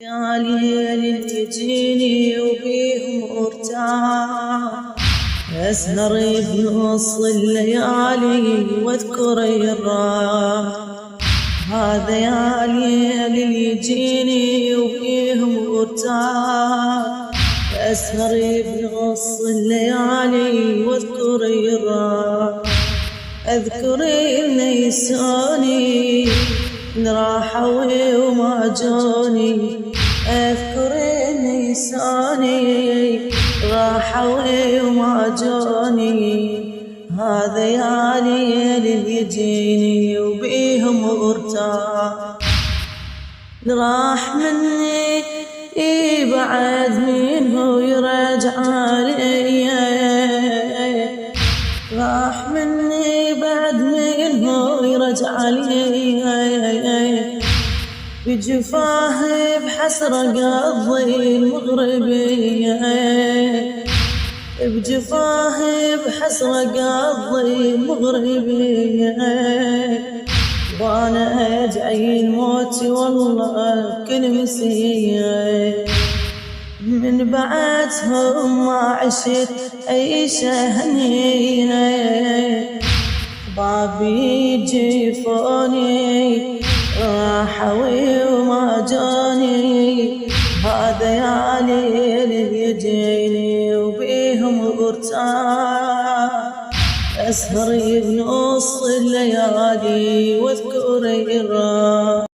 يا ليل تجيني وبيهم ارتاح، اسهر بنص الليالي واذكر الراح. هذا يا ليل يجيني وبيهم ارتاح، اسهر بنص الليالي واذكر الراح. اذكر النيساني راحوا وما جوني، اذكر النيساني راحوا وما جوني. هذا يا ليل يجيني وبيهم ارتاح، راح مني بعد منه يرجع علي، راح مني بعد منه يرجع علي. بجفاه بحسرة قضي المغربية، بجفاه بحسرة قضي المغربية. وانا ادعي الموت والله كل مسية، من بعدهم ما عشت عيشة هنية. بابي جفوني راحوا وما جاني، هذا يا ليل يجيني وبيهم ارتاح. اسهر بنص الليالي واذكر الراح.